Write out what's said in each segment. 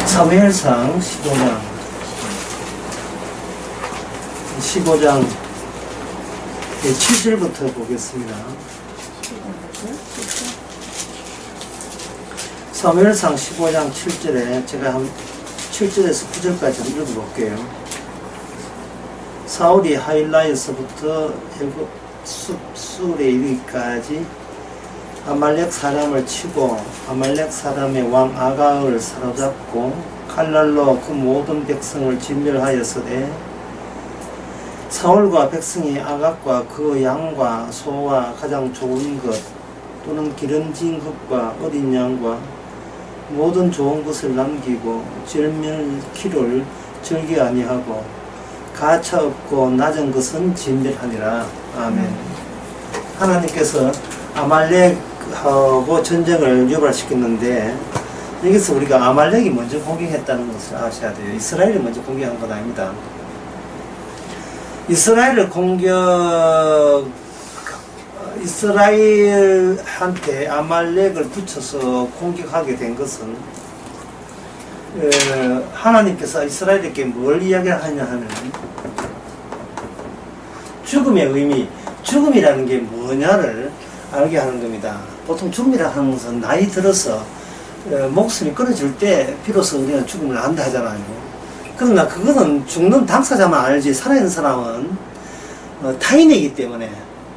사무엘상 15장 7절부터 보겠습니다. 사무엘상 15장 7절에 제가 한 7절에서 9절까지 한번 읽어볼게요. 사울이 하일라에서부터 숲술에 이르기까지 아말렉 사람을 치고 아말렉 사람의 왕 아각을 사로잡고 칼날로 그 모든 백성을 진멸하였으되 사울과 백성이 아각과 그 양과 소와 가장 좋은 것 또는 기름진 것과 어린 양과 모든 좋은 것을 남기고 절멸키를 절기 아니하고 가차 없고 낮은 것은 진멸하니라. 아멘. 하나님께서 아말렉하고 전쟁을 유발시켰는데 여기서 우리가 아말렉이 먼저 공격했다는 것을 아셔야 돼요. 이스라엘이 먼저 공격한 건 아닙니다. 이스라엘한테 아말렉을 붙여서 공격하게 된 것은 하나님께서 이스라엘에게 뭘 이야기를 하냐 하면 죽음의 의미, 죽음이라는 게 뭐냐를 알게 하는 겁니다. 보통 죽음이라 하는 것은 나이 들어서 목숨이 끊어질 때 비로소 우리가 죽음을 안다 하잖아요. 그러나 그거는 죽는 당사자만 알지 살아있는 사람은 타인이기 때문에,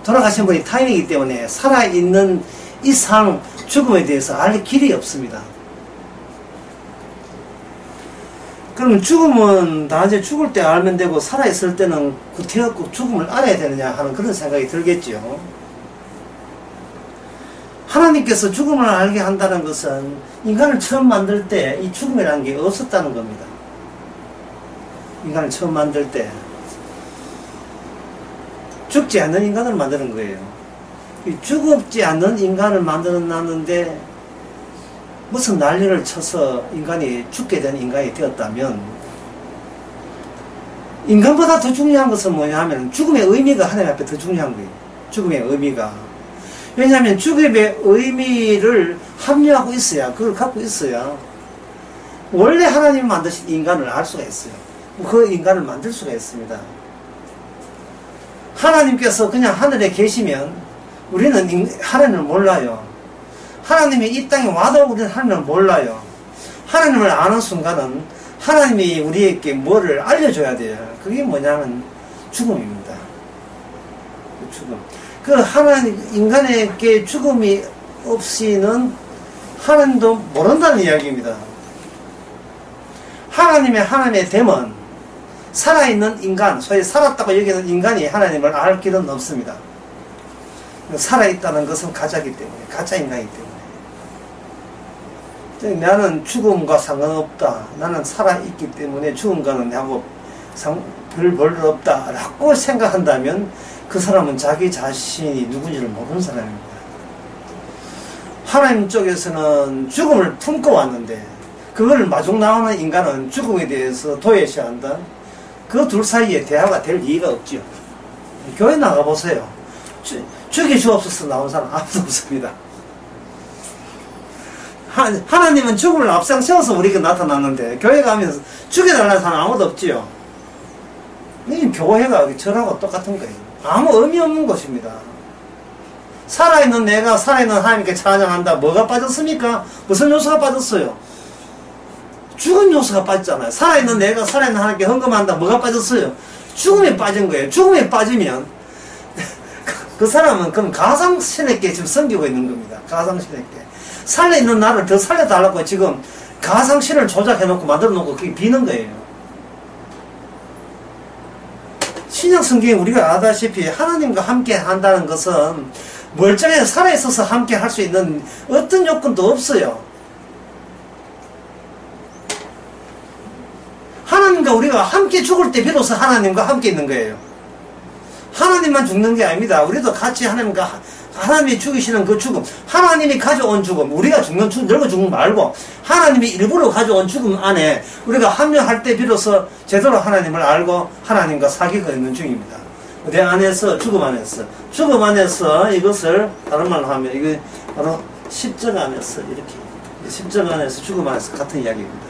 돌아가신 분이 타인이기 때문에 살아있는 이상 죽음에 대해서 알 길이 없습니다. 그러면 죽음은 단지 죽을 때 알면 되고 살아있을 때는 구태여 죽음을 알아야 되느냐 하는 그런 생각이 들겠죠. 하나님께서 죽음을 알게 한다는 것은 인간을 처음 만들 때 이 죽음이라는 게 없었다는 겁니다. 인간을 처음 만들 때 죽지 않는 인간을 만드는 거예요. 죽지 않는 인간을 만들어놨는데 무슨 난리를 쳐서 인간이 죽게 된 인간이 되었다면, 인간보다 더 중요한 것은 뭐냐 하면 죽음의 의미가 하나님 앞에 더 중요한 거예요. 죽음의 의미가. 왜냐하면 죽음의 의미를 합리화하고 있어야, 그걸 갖고 있어야 원래 하나님 만드신 인간을 알 수가 있어요. 그 인간을 만들 수가 있습니다. 하나님께서 그냥 하늘에 계시면 우리는 하나님을 몰라요. 하나님이 이 땅에 와도 우리는 하나님을 몰라요. 하나님을 아는 순간은 하나님이 우리에게 뭐를 알려줘야 돼요. 그게 뭐냐면 죽음입니다. 죽음. 인간에게 죽음이 없이는 하나님도 모른다는 이야기입니다. 하나님의 됨은 살아있는 인간, 소위 살았다고 여기는 인간이 하나님을 알 길은 없습니다. 살아있다는 것은 가짜이기 때문에, 가짜 인간이기 때문에. 나는 죽음과 상관없다. 나는 살아있기 때문에 죽음과는 나하고 별 볼일 없다. 라고 생각한다면 그 사람은 자기 자신이 누군지를 모르는 사람입니다. 하나님 쪽에서는 죽음을 품고 왔는데 그걸 마중 나오는 인간은 죽음에 대해서 도외시한다. 그 둘 사이에 대화가 될 이유가 없죠. 교회 나가보세요. 죽이 주옵소서 나온 사람 아무도 없습니다. 하나님은 죽음을 앞장세워서 우리가 나타났는데 교회 가면서 죽여달라는 사람 아무도 없지요. 이 교회가 저하고 똑같은 거예요. 아무 의미 없는 것입니다. 살아있는 내가 살아있는 하나님께 찬양한다. 뭐가 빠졌습니까? 무슨 요소가 빠졌어요? 죽은 요소가 빠졌잖아요. 살아있는 내가 살아있는 하나님께 헌금한다. 뭐가 빠졌어요? 죽음에 빠진 거예요. 죽음에 빠지면 그 사람은 그럼 가상신에게 지금 섬기고 있는 겁니다. 가상신에게. 살아있는 나를 더 살려달라고 지금 가상신을 조작해놓고 만들어놓고 그게 비는 거예요. 신약 성경에 우리가 아다시피 하나님과 함께 한다는 것은 멀쩡해서 살아있어서 함께 할 수 있는 어떤 요건도 없어요. 하나님과 우리가 함께 죽을 때 비로소 하나님과 함께 있는 거예요. 하나님만 죽는 게 아닙니다. 우리도 같이 하나님이 죽이시는 그 죽음, 하나님이 가져온 죽음, 우리가 죽는 죽음, 늙어 죽음 말고 하나님이 일부러 가져온 죽음 안에 우리가 합류할 때 비로소 제대로 하나님을 알고 하나님과 사귀고 있는 중입니다. 내 안에서, 죽음 안에서 이것을 다른 말로 하면 이거 바로 십자가 안에서 이렇게 십자가 안에서 죽음 안에서 같은 이야기입니다.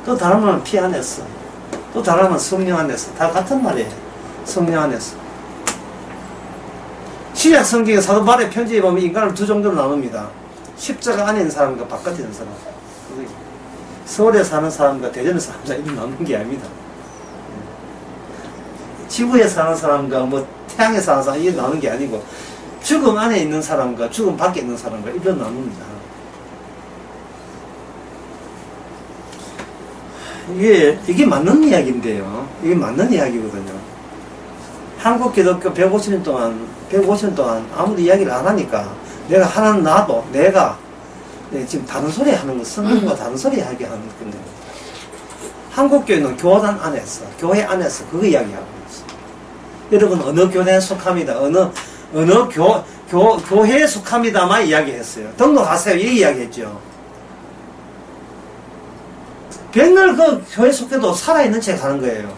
또 다른 말은 피 안에서, 또 다른 말은 성령 안에서. 다 같은 말이에요. 성령 안에서. 신약 성경의 사도 바울의 편지에 보면 인간을 두 정도로 나눕니다. 십자가 안에 있는 사람과 바깥에 있는 사람. 서울에 사는 사람과 대전에 사는 사람 이렇게 나누는 게 아닙니다. 지구에 사는 사람과 뭐 태양에 사는 사람 이게 나누는 게 아니고 죽음 안에 있는 사람과 죽음 밖에 있는 사람과 이런 나눕니다. 이게 맞는 이야기인데요. 이게 맞는 이야기거든요. 한국 기독교 150년 동안 아무도 이야기를 안 하니까 내가 하나는 나도 내가 지금 다른 소리 하는 거, 성경과 다른 소리 이야기 하는 건데 한국 교회는 교단 안에서, 교회 안에서 그거 이야기하고 있어요. 여러분 어느 교회에 속합니다. 어느 교회에 속합니다만 이야기했어요. 등록하세요. 이 이야기했죠. 백날 그 교회 속해도 살아있는 채 가는 거예요.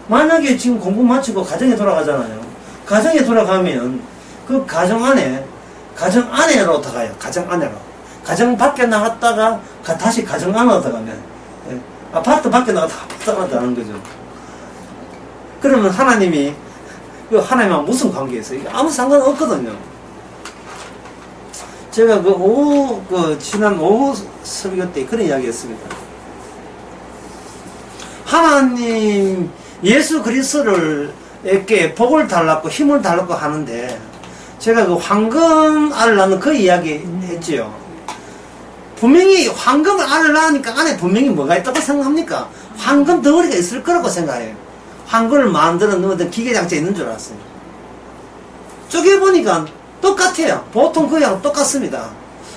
만약에 지금 공부 마치고 가정에 돌아가잖아요. 가정에 돌아가면 그 가정 안에로 들어가요. 가정 안으로. 가정 밖에 나갔다가 다시 가정 안으로 들어가면 아파트 밖에 나갔다가 아파트 안으로 들어가는 거죠. 그러면 하나님이 하나님하고 무슨 관계가 있어요? 아무 상관없거든요. 제가 지난 오후 설교 때 그런 이야기 했습니다. 하나님, 예수 그리스도에게 복을 달라고 힘을 달라고 하는데, 제가 그 황금 알을 낳는 그 이야기 했지요. 분명히 황금을 알을 낳으니까 안에 분명히 뭐가 있다고 생각합니까? 황금 덩어리가 있을 거라고 생각해요. 황금을 만들어 놓은 기계장치가 있는 줄 알았어요. 쪼개보니까 똑같아요. 보통 그냥 똑같습니다.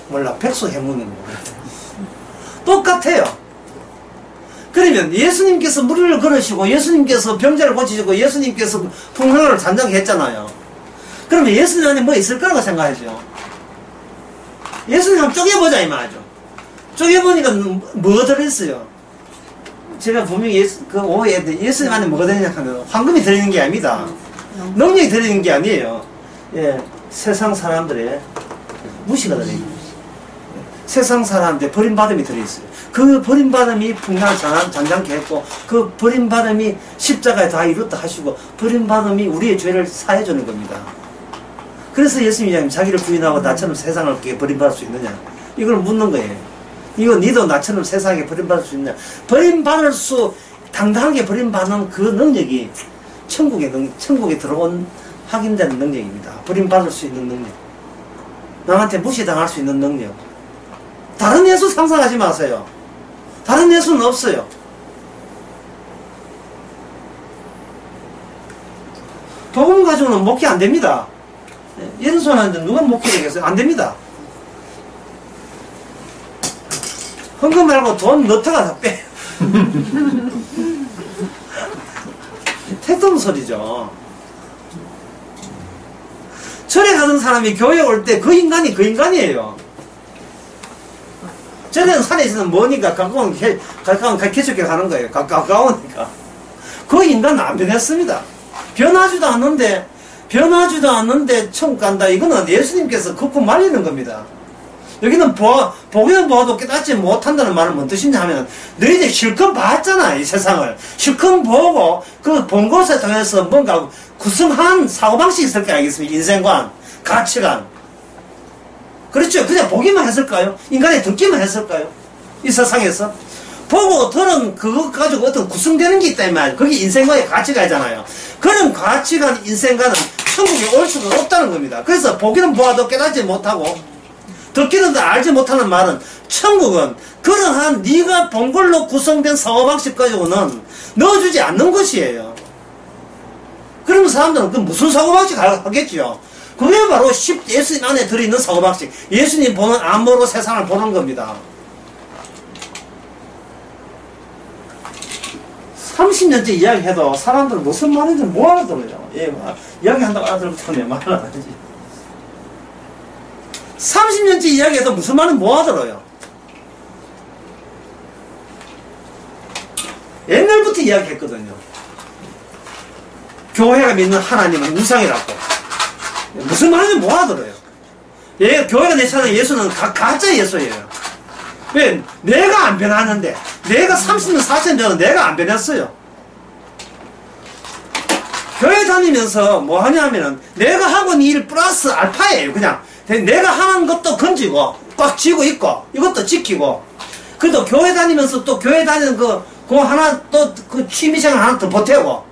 몰라, 백수 해무는 거. 똑같아요. 그러면 예수님께서 무리를 걸으시고 예수님께서 병자를 고치시고 예수님께서 풍랑을 잠잠케 했잖아요. 그러면 예수님 안에 뭐 있을 거라고 생각하죠. 예수님 한번 쪼개보자 이 말이죠. 쪼개보니까 뭐 들어있어요. 제가 분명히 오해에 예수님 안에 뭐가 들어있냐 하면 황금이 들어있는 게 아닙니다. 능력이 들어있는 게 아니에요. 예, 세상 사람들의 무시가 들어있는 거예요. 세상 사람들의 버림받음이 들어있어요. 그 버림받음이 풍랑을 잠잠케 했고 그 버림받음이 십자가에 다 이뤘다 하시고 버림받음이 우리의 죄를 사해주는 겁니다. 그래서 예수님이 자기를 부인하고 나처럼 세상을 어떻게 버림받을 수 있느냐 이걸 묻는 거예요. 이거 니도 나처럼 세상에 버림받을 수 있느냐. 버림받을 수 당당하게 버림받는 그 능력이 천국에 들어온 확인되는 능력입니다. 버림받을 수 있는 능력, 남한테 무시당할 수 있는 능력. 다른 예수 상상하지 마세요. 다른 예수는 없어요. 복음 가지고는 목회 안 됩니다. 이런 소리 하는데 누가 목회되겠어요? 안 됩니다. 헌금 말고 돈 넣다가 다 빼. 택도 소리죠. 절에 가던 사람이 교회 올 때 그 인간이 그 인간이에요. 절에는 산에 있으면 뭐니까 가까운 개척에 가는 거예요. 가까우니까. 그 인간은 안 변했습니다. 변하지도 않는데 천국 간다. 이거는 예수님께서 걷고 말리는 겁니다. 여기는 보기는 보아도 깨닫지 못한다는 말은 뭔 뜻이냐 하면 너희들 실컷 봤잖아. 이 세상을 실컷 보고 그 본 것에 통해서 뭔가 구성한 사고방식이 있을 거 알겠습니까? 인생관, 가치관. 그렇죠. 그냥 보기만 했을까요? 인간이 듣기만 했을까요? 이 세상에서 보고 들은 그것 가지고 어떤 구성되는 게 있다 이 말이에요. 그게 인생관의 가치관이잖아요. 그런 가치관, 인생관은 천국에 올 수가 없다는 겁니다. 그래서 보기는 보아도 깨닫지 못하고 듣기는 알지 못하는 말은 천국은 그러한 네가 본 걸로 구성된 사고방식 가지고는 넣어주지 않는 것이에요. 그러면 사람들은 그 무슨 사고방식 하겠죠? 그게 바로 예수님 안에 들어있는 사고방식, 예수님 보는 안목으로 세상을 보는 겁니다. 30년째 이야기해도 사람들은 무슨 말인지 뭐 알아들어요. 예, 이야기한다고 알아들었다면 말을 안 하지. 30년째 이야기해도 무슨 말은 뭐 하더라요. 옛날부터 이야기했거든요. 교회가 믿는 하나님은 우상이라고. 무슨 말인지 뭐 하더라요. 교회가 내차는 예수는 가짜 예수예요. 왜? 내가 안 변하는데. 내가 30년, 40년 전에 내가 안 변했어요. 교회 다니면서 뭐 하냐면은 내가 하고 있는 일 플러스 알파예요. 그냥 내가 하는 것도 건지고 꽉 쥐고 있고 이것도 지키고 그래도 교회 다니면서 또 교회 다니는 그 하나 또 그 취미생활 하나 더 보태고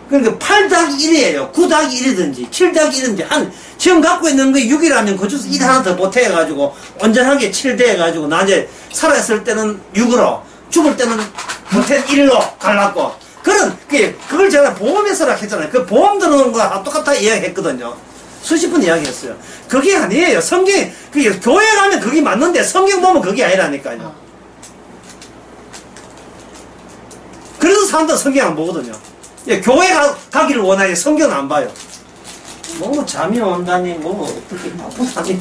그러니까 8-1이에요. 9-1이든지 7-1이든지 한 지금 갖고 있는 게 6이라면 그 중에서 1 하나 더 보태가지고 온전하게 7대해가지고 낮에 살아있을 때는 6으로 죽을 때는 보태 1로 갈랐고 그걸 제가 보험에서라 했잖아요. 그 보험 들어오는 거랑 똑같다 이야기했거든요. 수십 번 이야기했어요. 그게 아니에요. 그게 교회 가면 그게 맞는데 성경 보면 그게 아니라니까요. 그래서 사람들은 성경 안 보거든요. 예, 교회 가기를 원하지 성경 안 봐요. 뭐 잠이 온다니 뭐 어떻게 바쁘다니.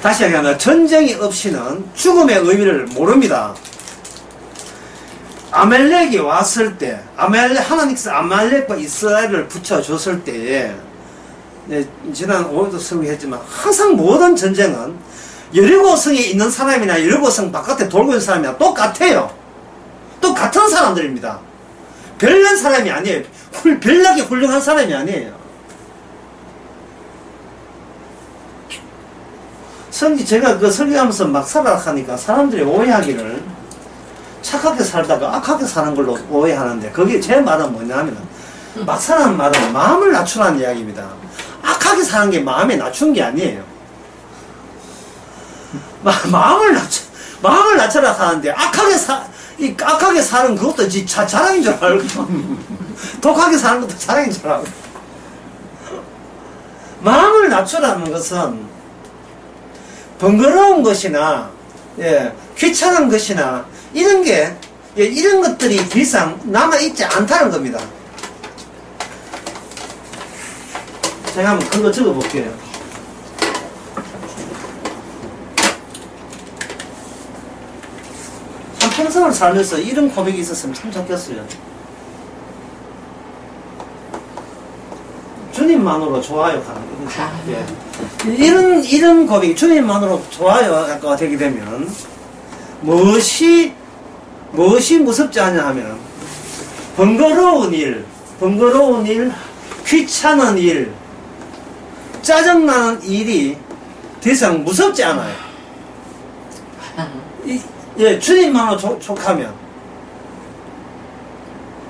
다시 얘기하면 전쟁이 없이는 죽음의 의미를 모릅니다. 아멜렉이 왔을 때 하나님께서 아멜렉과 이스라엘을 붙여줬을 때에 지난 5일도 설교했지만 항상 모든 전쟁은 여리고성에 있는 사람이나 여리고성 바깥에 돌고 있는 사람이나 똑같아요. 똑같은 사람들입니다. 별난 사람이 아니에요. 별나게 훌륭한 사람이 아니에요. 제가 그 설교하면서 막 살아가니까 사람들이 오해하기를 착하게 살다가 악하게 사는 걸로 오해하는데 그게 제 말은 뭐냐면 막 사는 말은 마음을 낮추라는 이야기입니다. 악하게 사는 게 마음에 낮춘 게 아니에요. 마음을 낮춰라 하는데 악하게 사는 그것도 자랑인 줄 알고 독하게 사는 것도 자랑인 줄 알고 마음을 낮추라는 것은 번거로운 것이나 귀찮은 것이나 이런 것들이 더 이상 남아있지 않다는 겁니다. 제가 한번 그거 적어볼게요. 평생을 살면서 이런 고백이 있었으면 참 좋겠어요. 주님만으로 좋아요 가는 거죠. 이런 고백이 주님만으로 좋아요가 되게 되면 무엇이 무섭지 않냐 하면 번거로운 일, 귀찮은 일, 짜증나는 일이 더 이상 무섭지 않아요. 주님만으로 족하면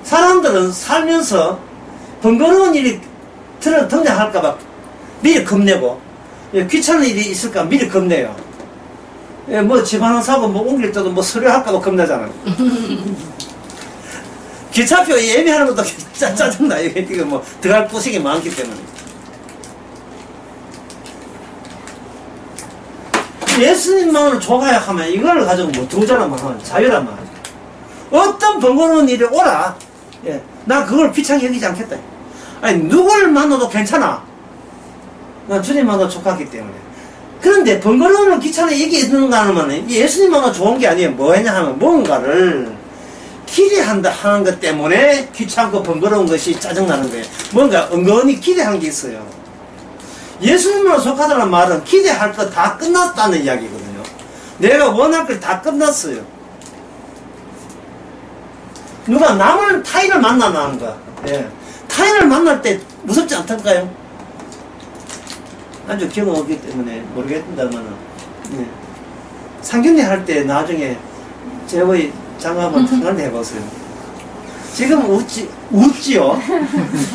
사람들은 살면서 번거로운 일이 등장할까봐 미리 겁내고 귀찮은 일이 있을까 미리 겁내요. 뭐 집안을 사고 뭐 옮길 때도 뭐 서류할까봐 겁내잖아요. 기차표 예매하는 것도 짜증나. 이거 뭐 들어갈 곳이 많기 때문에. 예수님만으로 좋아야 하면 이걸 가지고 뭐 두자라만 하면 자유란 말이야. 어떤 번거로운 일이 오라. 나 그걸 귀찮게 여기지 않겠다. 아니 누굴 만나도 괜찮아. 난 주님만으로 족하기 때문에. 그런데 번거로운 귀찮은 얘기 있는가 하면 예수님만으로 좋은 게 아니에요. 뭐냐 하면 뭔가를 기대한다 하는 것 때문에 귀찮고 번거로운 것이 짜증나는 거예요. 뭔가 은근히 기대한 게 있어요. 예수님으로 속하다는 말은 기대할 거 다 끝났다는 이야기거든요. 내가 원할 걸 다 끝났어요. 누가 타인을 만나는 거야. 타인을 만날 때 무섭지 않던가요? 아주 경험 없기 때문에 모르겠다면은 상견례 할 때 나중에 제의 장갑을 상견례 해보세요. 지금 웃지요?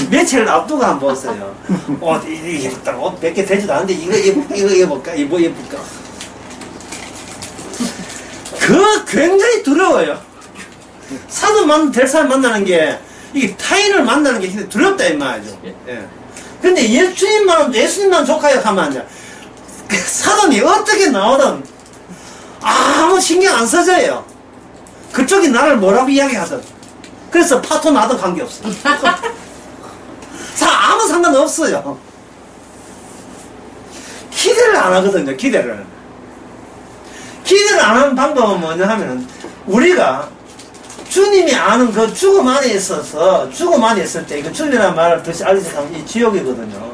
며칠 앞두고 한번 보세요. 옷 입었다가 옷 100개 되지도 않는데 이거 입어볼까? 이거 입을까? 그거 굉장히 두려워요. 될 사람 만나는 게 이게 타인을 만나는 게 굉장히 두렵다 이 말이죠. 근데 예수님만 족하여 하면 안 돼. 사람이 어떻게 나오든 아무 신경 안 써져요. 그쪽이 나를 뭐라고 이야기하든. 그래서 파토 나도 관계없어요. 아무 상관없어요. 기대를 안 하거든요. 기대를 안 하는 방법은 뭐냐 하면은 우리가 주님이 아는 그 죽음 안에 있어서, 죽음 안에 있을 때, 이거 주님이라는 말을 다시 알려주면 이 지옥이거든요.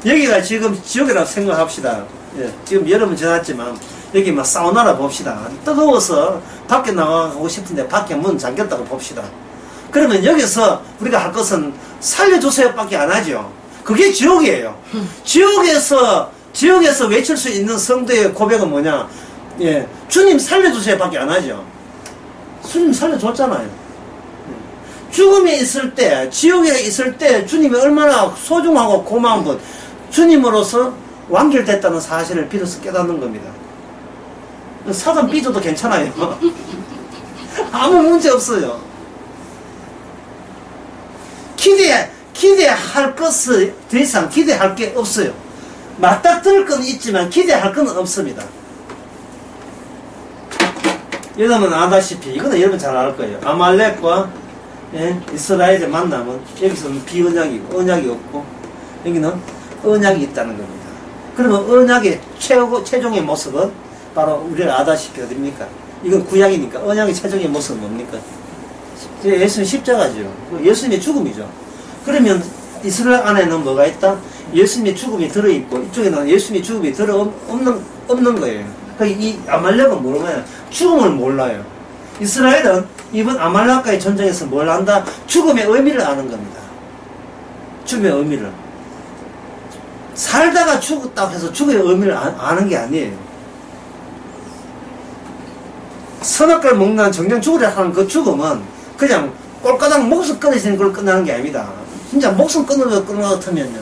여기가 지금 지옥이라고 생각합시다. 예, 지금 여름은 지났지만, 여기 막 사우나라 봅시다. 뜨거워서 밖에 나가고 싶은데 밖에 문 잠겼다고 봅시다. 그러면 여기서 우리가 할 것은 살려주세요 밖에 안 하죠. 그게 지옥이에요. 지옥에서 외칠 수 있는 성도의 고백은 뭐냐? 예, 주님 살려주세요 밖에 안 하죠. 주님 살려줬잖아요. 죽음에 있을 때, 지옥에 있을 때 주님이 얼마나 소중하고 고마운 것, 주님으로서 완결됐다는 사실을 비로소 깨닫는 겁니다. 사단 삐져도 괜찮아요. 아무 문제 없어요. 기대할 것을 더 이상 기대할 게 없어요. 맞닥뜨릴 건 있지만 기대할 건 없습니다. 여러분 아다시피 이거는 여러분 잘 알 거예요. 아말렉과 이스라엘의 만남은 여기서는 비언약이고 언약이 없고 여기는 언약이 있다는 겁니다. 그러면 언약의 최종의 모습은 바로 우리가 아다시피 어딥니까? 이건 구약이니까 언약의 최종의 모습은 뭡니까? 예수님 십자가죠. 예수님의 죽음이죠. 그러면 이스라엘 안에는 뭐가 있다? 예수님의 죽음이 들어있고 이쪽에는 예수님의 죽음이 없는 거예요. 이 아말렉은 모르면 죽음을 몰라요. 이스라엘은 이번 아말렉과의 전쟁에서 뭘 안다? 죽음의 의미를 아는 겁니다. 죽음의 의미를. 살다가 죽었다고 해서 죽음의 의미를 아는 게 아니에요. 선악과를 먹는 정령 죽으려 하는 그 죽음은 그냥 꼴까당 목숨 끊어지는 걸 끝나는 게 아닙니다. 진짜 목숨 끊는 것 같으면요.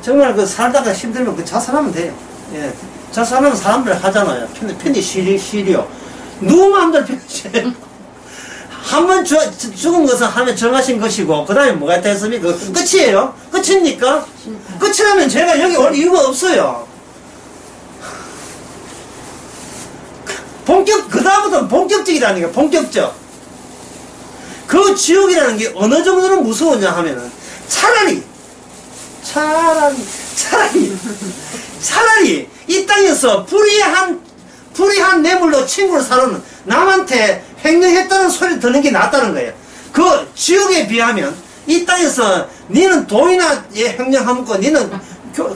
정말 그 살다가 힘들면 그 자살하면 돼요. 예. 자살하면 사람들 하잖아요. 편히 쉬려. 누구 마음대로 편히 쉬려. 한번 죽은 것은 하면 정하신 것이고, 그 다음에 뭐가 있다 했습니까? 끝이에요? 끝입니까? 끝이라면 제가 여기 올 이유가 없어요. 그 다음부터는 본격적이라니까, 본격적. 그 지옥이라는 게 어느 정도로 무서웠냐 하면은, 차라리 이 땅에서 불의한 뇌물로 친구를 사는 남한테 횡령했다는 소리 듣는 게 낫다는 거예요. 그 지옥에 비하면 이 땅에서 니는 돈이나 횡령하고 니는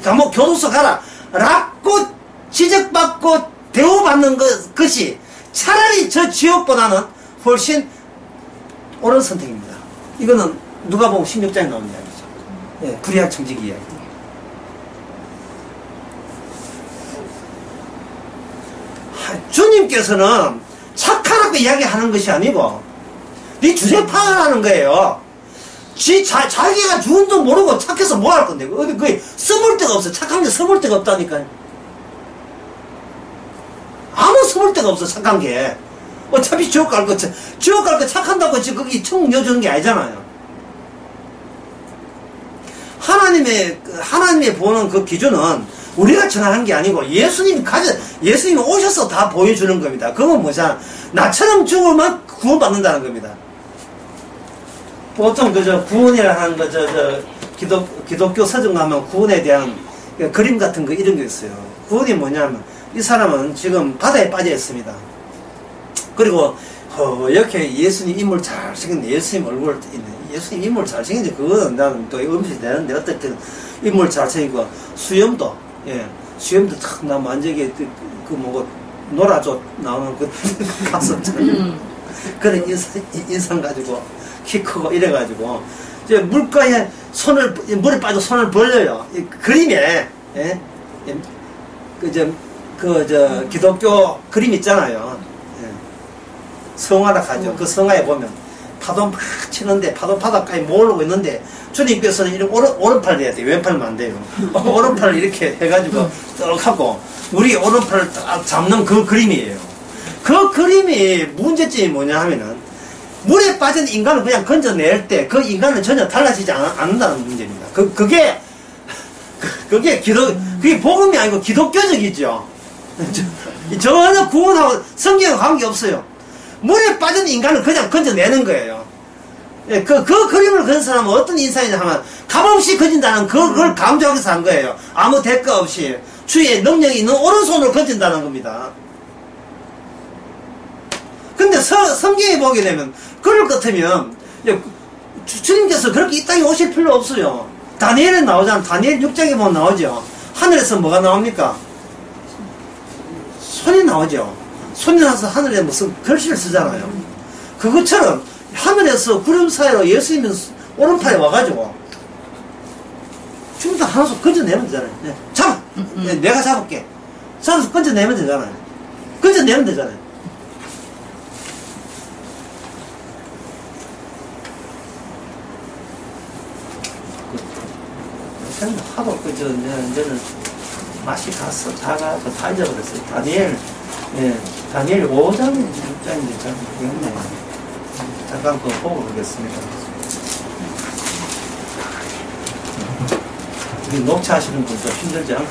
감옥 교도소 가라 라고 지적받고 대우받는 것이 차라리 저 지옥보다는 훨씬 옳은 선택입니다. 이거는 누가복음 16장에 나오는 이야기죠. 예, 불의한 청지기 이야기. 주님께서는 착하라고 이야기하는 것이 아니고 네 주제 파악하는 거예요. 자기가 죽은 줄 모르고 착해서 뭐 할 건데 어디 거의 써볼 데가 없어. 착한 게 써볼 데가 없다니까요. 아무 써볼 데가 없어. 착한 게 어차피 지옥 갈 거 착한다고 지금 거기 청 넣어주는 게 아니잖아요. 하나님의 보는 그 기준은 우리가 정하는 게 아니고 예수님이 오셔서 다 보여주는 겁니다. 그건 뭐냐? 나처럼 죽으면 구원받는다는 겁니다. 보통 구원이라 하는 기독교 서점 가면 구원에 대한 그림 같은 거 이런 게 있어요. 구원이 뭐냐면 이 사람은 지금 바다에 빠져 있습니다. 그리고 이렇게 예수님 인물 잘생겼네. 예수님 얼굴 있네. 예수님 인물 잘생긴데 그거는 나는 또 음식 내는데 어떻게 인물 잘생기고 수염도 탁 나 만지게 놀아줘 나오는 그 가슴처럼 그런 인상 가지고 키 크고 이래가지고 이제 물가에 물에 빠져 손을 벌려요. 이 그림에 기독교 그림 있잖아요. 성화라 하죠. 그 성화에 보면 파도 막 치는데 파도 바닷가에 모으고 있는데 주님께서는 이렇게 오른팔 해야 돼요. 왼팔만 안 돼요. 오른팔을 이렇게 해가지고 떡 하고 우리 오른팔을 딱 잡는 그 그림이에요. 그 그림이 문제점이 뭐냐 하면은 물에 빠진 인간을 그냥 건져낼 때 그 인간은 전혀 달라지지 않는다는 문제입니다. 그게 복음이 아니고 기독교적이죠. 전혀 구원하고 성경과 관계없어요. 물에 빠진 인간을 그냥 건져내는 거예요. 그 그림을 그린 사람은 어떤 인상이냐 하면 값없이 건진다는 그걸 강조하기 위해서 한 거예요. 아무 대가 없이 주의 능력이 있는 오른손으로 건진다는 겁니다. 근데 성경에 보게 되면, 그럴 것 같으면, 주님께서 그렇게 이 땅에 오실 필요 없어요. 다니엘에 나오잖아. 다니엘 6장에 보면 나오죠. 하늘에서 뭐가 나옵니까? 손이 나오죠. 손이 나서 하늘에 무슨 글씨를 쓰잖아요. 그것처럼 하늘에서 구름 사이로 예수님은 오른팔에 와가지고 주님도 하나씩 건져내면 되잖아요. 네. 잡아! 네, 내가 잡을게. 잡아서 건져내면 되잖아요. 건져내면 되잖아요. 하도 이제는 맛이 갔어. 자가서 다 잊어버렸어요. 다니엘, 예, 다니엘 5장, 6장인데 잘 모르겠네. 잠깐 그거 보고 오겠습니다. 녹차하시는 분도 힘들지 않고.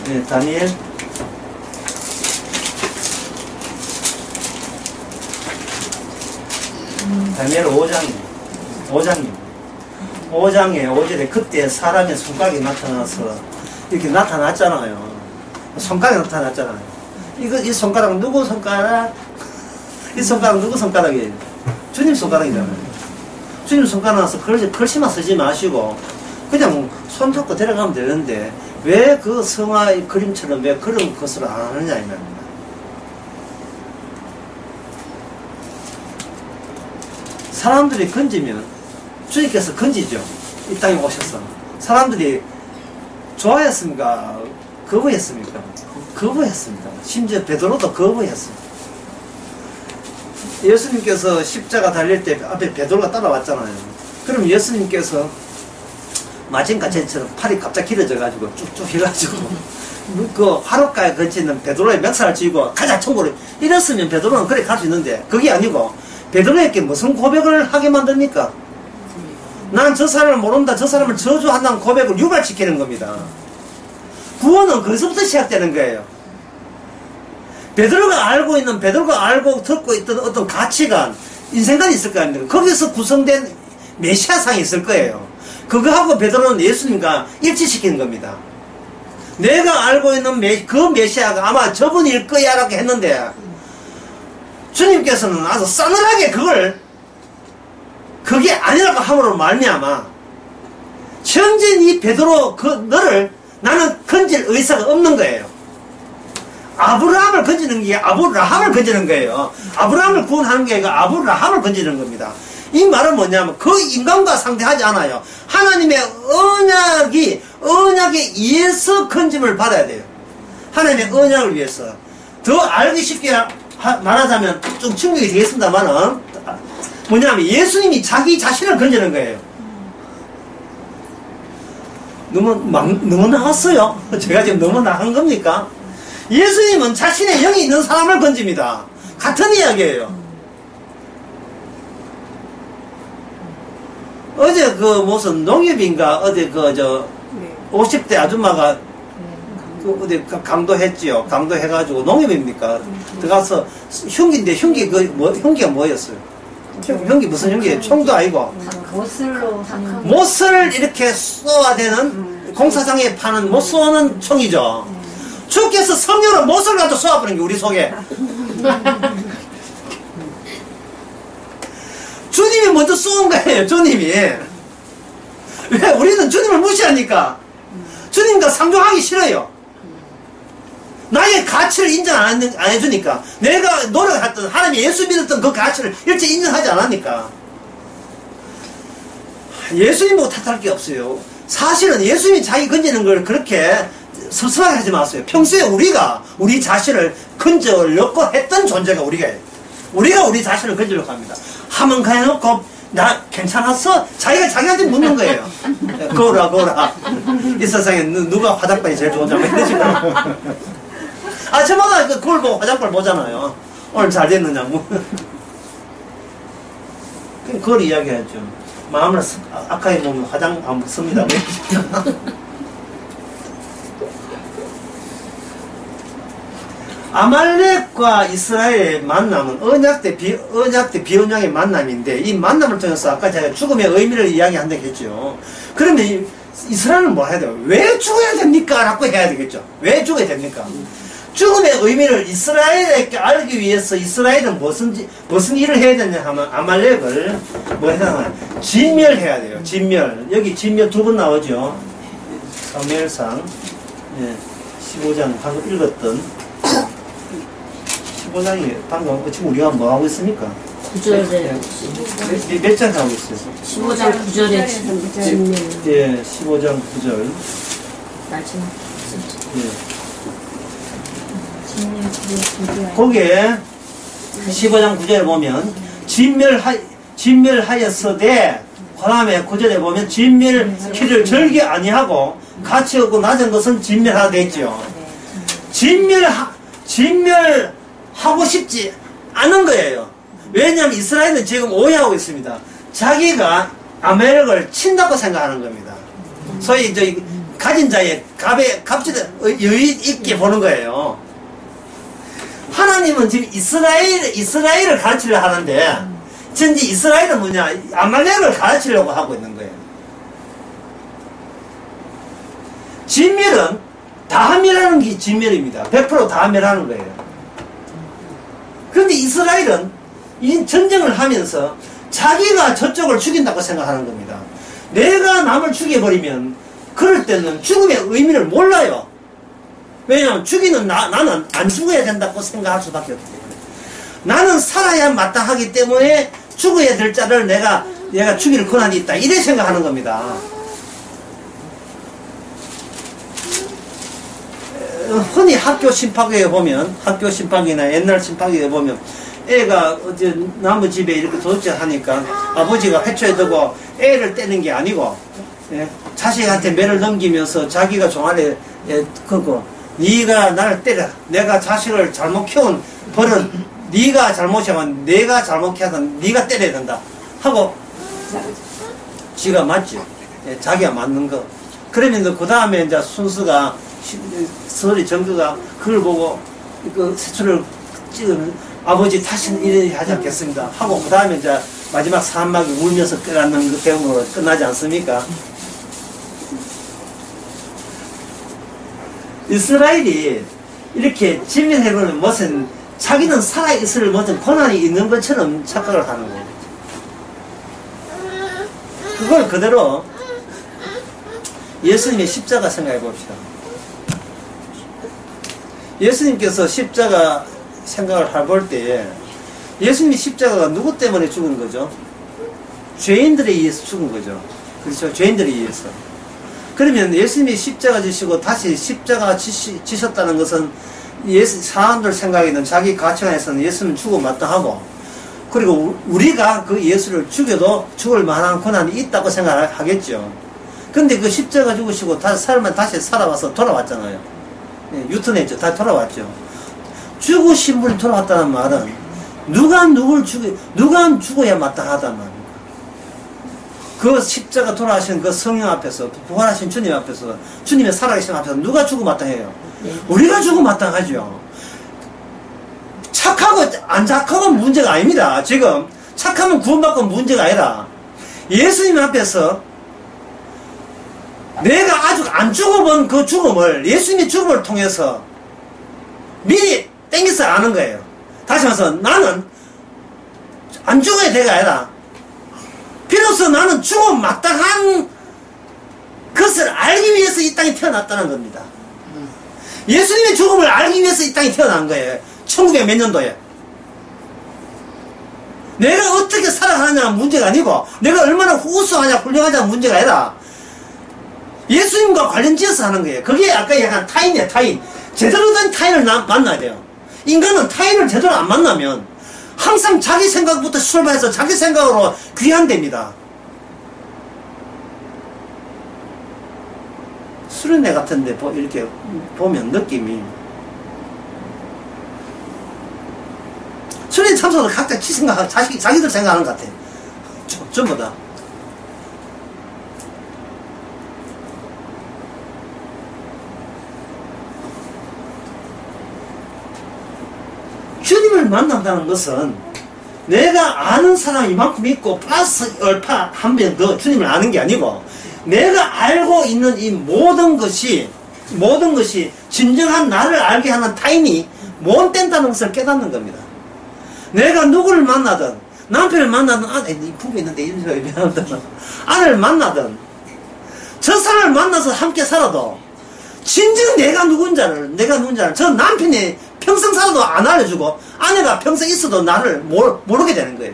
네, 다니엘. 다니엘 5장입니다. 5장에 5절에 그때 사람의 손가락이 나타나서 이렇게 나타났잖아요. 손가락이 나타났잖아요. 이 손가락 누구 손가락? 이 손가락 누구 손가락이에요? 주님 손가락이잖아요. 주님 손가락 나서 글씨만 쓰지 마시고 그냥 손 잡고 데려가면 되는데 왜 그 성화의 그림처럼 왜 그런 것을 안 하느냐 이 말입니다. 사람들이 건지면 주님께서 건지죠. 이 땅에 오셔서 사람들이 좋아했습니까? 거부했습니까? 거부했습니다. 심지어 베드로도 거부했습니다. 예수님께서 십자가 달릴 때 앞에 베드로가 따라왔잖아요. 그럼 예수님께서 마징가채처럼 팔이 갑자기 길어져 가지고 쭉쭉 해가지고 그 화롯가에 걸치는 베드로의 멱살을 쥐고 가자 천국으로 이랬으면 베드로는 그래 갈 수 있는데 그게 아니고 베드로에게 무슨 고백을 하게 만듭니까? 난 저 사람을 모른다. 저 사람을 저주한다는 고백을 유발시키는 겁니다. 구원은 거기서부터 시작되는 거예요. 베드로가 알고 듣고 있던 어떤 가치관, 인생관이 있을 거 아닙니까? 거기서 구성된 메시아상이 있을 거예요. 그거하고 베드로는 예수님과 일치시키는 겁니다. 내가 알고 있는 그 메시아가 아마 저분일 거야 라고 했는데 주님께서는 아주 싸늘하게 그게 아니라고 함으로 말미암아 현재 이 베드로 너를 나는 건질 의사가 없는 거예요. 아브라함을 건지는 게 아브라함을 건지는 거예요. 아브라함을 구원하는 게 아니라 아브라함을 건지는 겁니다. 이 말은 뭐냐면 그 인간과 상대하지 않아요. 하나님의 언약에 의해서 건짐을 받아야 돼요. 하나님의 언약을 위해서. 더 알기 쉽게 말하자면 좀 충격이 되겠습니다만은 뭐냐면 예수님이 자기 자신을 건지는 거예요. 너무 나왔어요. 제가 지금 너무 나간 겁니까? 예수님은 자신의 영이 있는 사람을 건집니다. 같은 이야기예요. 어제 무슨 농협인가 어디 50대 아줌마가 어디 강도했지요. 강도해가지고 농협입니까? 들어가서 흉기인데 흉기가 뭐였어요? 흉기 무슨 흉기예요? 총도 아니고 못을 이렇게 쏘아대는 공사장에 파는 못 쏘는 총이죠. 주께서 성령으로 못을 가지고 쏘아버린 게 우리 속에. 주님이 먼저 쏘은 거예요. 주님이. 왜? 우리는 주님을 무시하니까. 주님과 상종하기 싫어요. 나의 가치를 인정 안 해주니까. 내가 노력했던 하나님 예수 믿었던 그 가치를 일찍 인정하지 않으니까. 예수님 보고 탓할 게 없어요. 사실은 예수님이 자기 건지는 걸 그렇게 섭섭하게 하지 마세요. 평소에 우리 자신을 건져려고 했던 존재가 우리가 우리 자신을 건지려고 합니다. 하면 가해놓고 나 괜찮았어? 자기한테 묻는 거예요. 거울아 이 세상에 누가 화장빨이 제일 좋은지 한번 해주시면 저마다 거울 보고 화장빨 보잖아요. 오늘 잘 됐느냐 그럼 그걸 이야기하죠. 마음을 악하게 보면 화장 안 씁니다. 아말렉과 이스라엘의 만남은 언약 때 비언약의 만남인데 이 만남을 통해서 아까 제가 죽음의 의미를 이야기한다고 했죠. 그러면 이스라엘은 뭐 해야 돼요? 왜 죽어야 됩니까? 라고 해야 되겠죠. 왜 죽어야 됩니까? 죽음의 의미를 이스라엘에게 알기 위해서 이스라엘은 무슨 일을 해야 되냐 하면 아말렉을 뭐 해야 진멸해야 돼요. 진멸. 여기 진멸 두 번 나오죠. 사무엘상 15장 방금 읽었던 15장이 방금 지금 우리가 뭐 하고 있습니까? 9절에 몇 장 하고 있어요? 15장 9절에 진멸. 예, 15장 9절. 마지막. 예. 거기에 15장 9절에 보면 진멸하였으되 그 다음에 9절에 보면 진멸키를 절개 아니하고 가치 없고 낮은 것은 진멸하다 됐죠. 진멸하고 싶지 않은 거예요. 왜냐하면 이스라엘은 지금 오해하고 있습니다. 자기가 아멜렉을 친다고 생각하는 겁니다. 소위 가진 자의 값지다 여유 있게 보는 거예요. 하나님은 지금 이스라엘을 가르치려 하는데, 전지 이스라엘은 뭐냐, 아말렉을 가르치려고 하고 있는 거예요. 진멸은 다함이라는 게 진멸입니다. 100% 다함이라는 거예요. 그런데 이스라엘은 이 전쟁을 하면서 자기가 저쪽을 죽인다고 생각하는 겁니다. 내가 남을 죽여버리면, 그럴 때는 죽음의 의미를 몰라요. 왜냐하면 죽이는 나는 안 죽어야 된다고 생각할 수밖에 없기 때문에 나는 살아야 마땅하기 때문에 죽어야 될 자를 내가 죽일 권한이 있다 이래 생각하는 겁니다. 흔히 학교 심파기에 보면 학교 심파기나 옛날 심파기에 보면 애가 어제 나무 집에 이렇게 도둑질 하니까 아버지가 회초에 두고 애를 떼는 게 아니고 자식한테 매를 넘기면서 자기가 종아리에 그거 네가 나를 때려. 내가 자식을 잘못 키운 벌은 네가 잘못이면 내가 잘못 키워서 네가 때려야 된다 하고 지가 맞죠. 자기가 맞는 거. 그러면 그 다음에 이제 순수가 서리 정규가 그걸 보고 그 세출을 찍으면 아버지 다시는 이래 하지 않겠습니다 하고 그 다음에 이제 마지막 사막이 울면서 끝나는 그 배움으로 끝나지 않습니까? 이스라엘이 이렇게 진멸해보는 무슨 자기는 살아있을 무슨 권한이 있는 것처럼 착각을 하는 거예요. 그걸 그대로 예수님의 십자가 생각해 봅시다. 예수님께서 십자가 생각을 해볼 때에 예수님의 십자가가 누구 때문에 죽은 거죠? 죄인들에 의해서 죽은 거죠. 그렇죠? 죄인들에 의해서. 그러면 예수님이 십자가 지시고 다시 십자가 지셨다는 것은 사람들 생각에는 자기 가치관에서는 예수는 죽어 마땅하고 그리고 우리가 그 예수를 죽여도 죽을 만한 권한이 있다고 생각하겠죠. 근데 그 십자가 죽으시고 다시 살아와서 돌아왔잖아요. 유턴했죠. 다시 돌아왔죠. 죽으신 분이 돌아왔다는 말은 누가 죽어야 마땅하다는 말입니다. 그 십자가 돌아가신 그 성령 앞에서 부활하신 주님 앞에서 주님의 살아계신 앞에서 누가 죽어 마땅해요? 우리가 죽어 마땅하죠. 착하고 안 착하고 문제가 아닙니다. 지금 착하면 구원받고 문제가 아니라 예수님 앞에서 내가 아직 안 죽어본 그 죽음을 예수님의 죽음을 통해서 미리 땡겨서 아는 거예요. 다시 말해서 나는 안 죽어야 돼가 아니라 비로소 나는 죽어 마땅한 것을 알기 위해서 이 땅에 태어났다는 겁니다. 예수님의 죽음을 알기 위해서 이 땅에 태어난 거예요. 1900 몇 년도에. 내가 어떻게 살아가느냐는 문제가 아니고 내가 얼마나 우수하냐 훌륭하냐는 문제가 아니라 예수님과 관련지어서 하는 거예요. 그게 아까 약간 타인이에요. 타인. 제대로 된 타인을 만나야 돼요. 인간은 타인을 제대로 안 만나면 항상 자기 생각부터 출발해서 자기 생각으로 귀환됩니다. 수련회 같은데 이렇게 보면 느낌이 수련회 참석을 각자 자기들 생각하는 것 같아요. 전부 다. 주님을 만난다는 것은 내가 아는 사람이 이만큼 있고 플러스 얼파 한 번 더 주님을 아는 게 아니고 내가 알고 있는 이 모든 것이 모든 것이 진정한 나를 알게 하는 타인이 못된다는 것을 깨닫는 겁니다. 내가 누구를 만나든 남편을 만나든 이 부부 있는데 이런 소리 미안하다. 아내를 만나든 저 사람을 만나서 함께 살아도 진정 내가 누군지를 저 남편이 평생 살아도 안 알려주고 아내가 평생 있어도 나를 모르게 되는 거예요.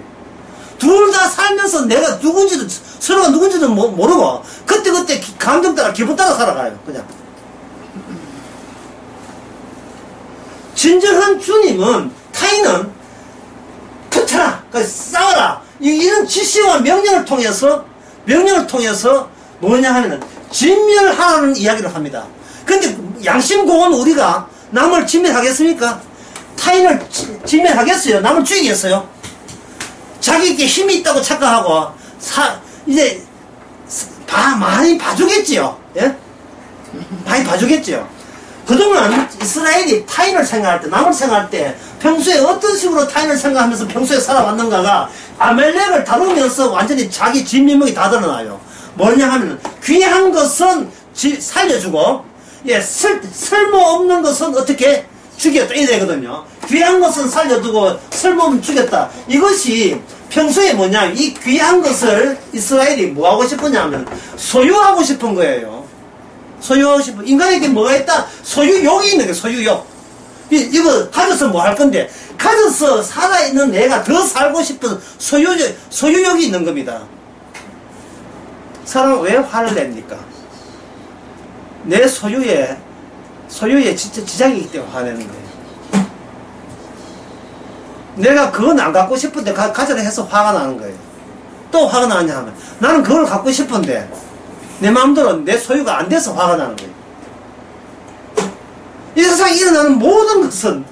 둘 다 살면서 내가 누군지도 서로가 누군지도 모르고 그때그때 감정 따라 기분 따라 살아가요. 그냥 진정한 주님은 타인은 터쳐라 싸워라 이런 지시와 명령을 통해서 뭐냐 하면은 진멸하라는 이야기를 합니다. 근데 양심고온 우리가 남을 진멸하겠습니까? 타인을 진멸하겠어요? 남을 죽이겠어요? 자기에게 힘이 있다고 착각하고 이제 많이 봐주겠지요. 예? 많이 봐주겠지요. 그동안 이스라엘이 타인을 생각할 때, 남을 생각할 때 평소에 어떤 식으로 타인을 생각하면서 평소에 살아왔는가가 아멜렉을 다루면서 완전히 자기 진면목이 다 드러나요. 뭐냐 하면 귀한 것은 살려주고 쓸모없는 것은 어떻게 죽였다 이 되거든요. 귀한 것은 살려두고 쓸모없는 죽였다. 이것이 평소에 뭐냐 이 귀한 것을 이스라엘이 뭐하고 싶었냐면 소유하고 싶은 거예요. 소유하고 싶은 인간에게 뭐가 있다? 소유욕이 있는 거예요. 소유욕. 이거 가져서 뭐 할 건데 가져서 살아있는 내가 더 살고 싶은 소유욕이 있는 겁니다. 사람은 왜 화를 냅니까? 내 소유에 진짜 지장이 있기 때문에 화내는 거예요. 내가 그건 안 갖고 싶은데 가져라 해서 화가 나는 거예요. 또 화가 나냐 하면 나는 그걸 갖고 싶은데 내 마음대로 내 소유가 안 돼서 화가 나는 거예요. 이 세상에 일어나는 모든 것은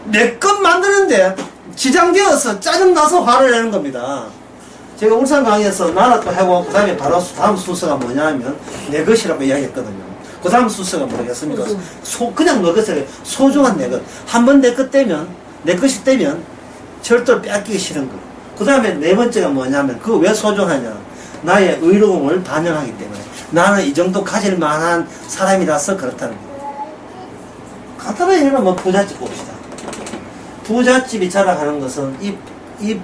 내 것 만드는데 지장되어서 짜증나서 화를 내는 겁니다. 제가 울산 강의에서 나라도 하고 그 다음에 바로 다음 순서가 뭐냐면 내 것이라고 이야기했거든요. 그 다음 순서가 뭐겠습니까? 그냥 내 것을 소중한 내 것. 한번 내 것 되면 내 것이 되면 절대로 뺏기기 싫은 거. 그 다음에 네 번째가 뭐냐면 그거 왜 소중하냐? 나의 의로움을 반영하기 때문에 나는 이 정도 가질 만한 사람이라서 그렇다는 거예요. 간단하게 얘기하면 뭐 부잣집 봅시다. 부잣집이 자랑하는 것은 이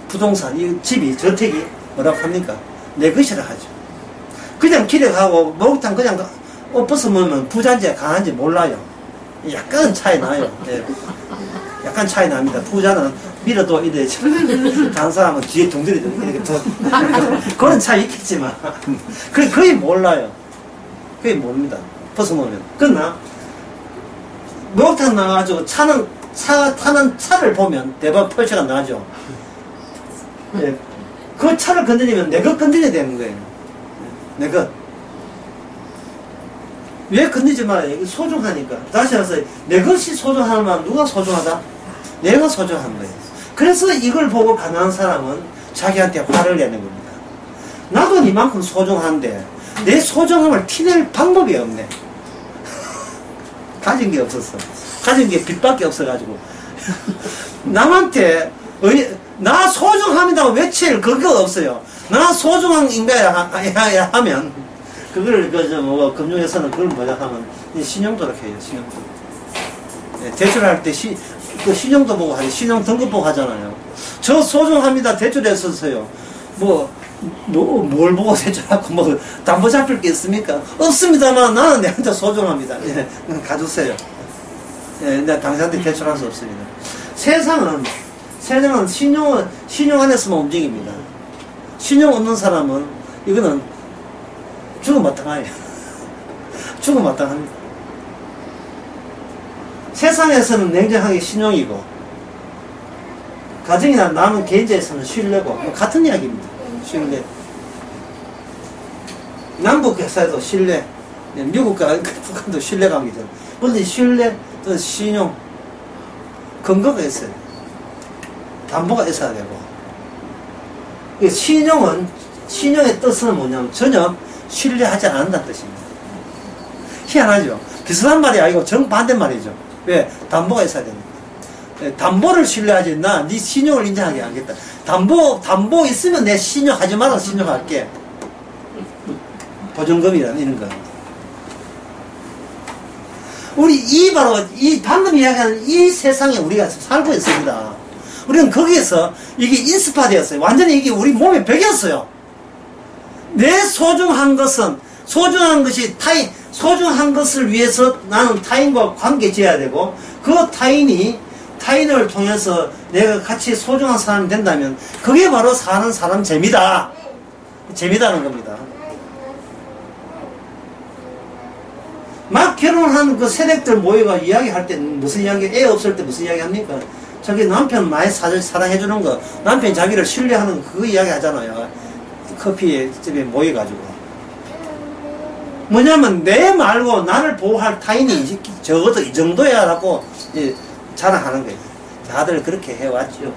부동산, 이 집이, 저택이 뭐라고 합니까? 내 것이라 하죠. 그냥 길에 가고 목욕탕 그냥 옷 벗으면 부자인지 강한지 몰라요. 약간 차이 나요. 예. 약간 차이 납니다. 부자는 밀어도 이래 다른 사람은 뒤에 둥들이 이렇게 더 그런 차이 있겠지만 거의 몰라요. 거의 모릅니다. 벗어놓으면. 그러나 목욕탕 나가가지고 타는 차를 보면 대박 펄치가 나죠. 예. 그 차를 건드리면 내 것 건드려야 되는 거예요. 내 것. 왜 건드리지 말아요? 이게 소중하니까. 다시 해서 내 것이 소중하면 누가 소중하다? 내가 소중한 거예요. 그래서 이걸 보고 가난한 사람은 자기한테 화를 내는 겁니다. 나도 이만큼 소중한데 내 소중함을 티낼 방법이 없네. 가진 게 없었어. 가진 게 빚밖에 없어가지고 남한테 나 소중합니다 외칠 그거 없어요. 나 소중한 인간이라 하면 그걸 금융에서는 그걸 뭐냐 하면 신용도라고 해요. 신용도. 네, 대출할 때 그 신용도 보고 하지 신용 등급 보고 하잖아요. 저 소중합니다 대출했었어요. 뭘 보고 대출하고 뭐 담보 잡힐 게 있습니까? 없습니다만 나는 내 혼자 소중합니다. 예, 가주세요. 예, 내가 당신한테 대출할 수 없습니다. 세상은 신용 안에서만 움직입니다. 신용 없는 사람은 이거는 죽음마땅해요. 죽음마땅합니다. 세상에서는 냉정하게 신용이고 가정이나 남은 개인자에서는 신뢰고 같은 이야기입니다. 신뢰. 남북 회사에도 신뢰, 미국과 북한도 신뢰관계죠. 물론 신뢰 또는 신용 근거가 있어요. 담보가 있어야 되고. 신용의 뜻은 뭐냐면 전혀 신뢰하지 않는다는 뜻입니다. 희한하죠. 비슷한 말이 아니고 정반대 말이죠. 왜? 담보가 있어야 됩니다. 담보를 신뢰하지 네 신용을 인정하게 하겠다. 담보 있으면 내 신용하지 말아서 신용할게. 보증금이라는 이런 거. 우리 바로 이 방금 이야기하는 이 세상에 우리가 살고 있습니다. 우리는 거기에서 이게 인스파되었어요. 완전히 이게 우리 몸에 배겼어요. 내 소중한 것은, 소중한 것이 소중한 것을 위해서 나는 타인과 관계 지어야 되고, 그 타인을 통해서 내가 같이 소중한 사람이 된다면, 그게 바로 사는 사람 재미다. 재미다는 겁니다. 막 결혼한 그 세댁들 모여가 이야기할 때 무슨 이야기, 애 없을 때 무슨 이야기 합니까? 자기 남편 많이 사랑해주는 거, 남편이 자기를 신뢰하는 거, 그거 이야기 하잖아요. 커피집에 모여가지고. 뭐냐면, 내 말고 나를 보호할 타인이 적어도 이 정도야 라고 자랑하는 거예요. 다들 그렇게 해왔죠.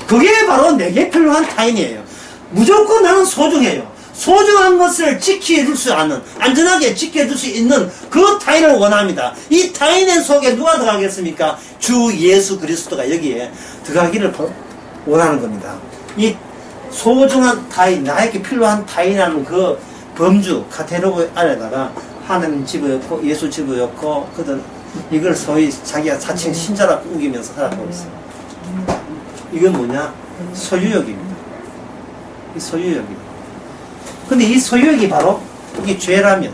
그게 바로 내게 필요한 타인이에요. 무조건 나는 소중해요. 소중한 것을 지켜줄 수 있는, 안전하게 지켜줄 수 있는 그 타인을 원합니다. 이 타인의 속에 누가 들어가겠습니까? 주 예수 그리스도가 여기에 들어가기를 원하는 겁니다. 이 소중한 타인, 나에게 필요한 타인이라는 그 범주, 카테고리 안에다가 하나님 집어였고 예수 집어였고 그들 이걸 소위 자기가 자칭 신자라고 우기면서 살아가고 있어요. 이건 뭐냐? 소유욕입니다. 이 소유욕입니다. 근데 이 소유욕이 바로 이게 죄라면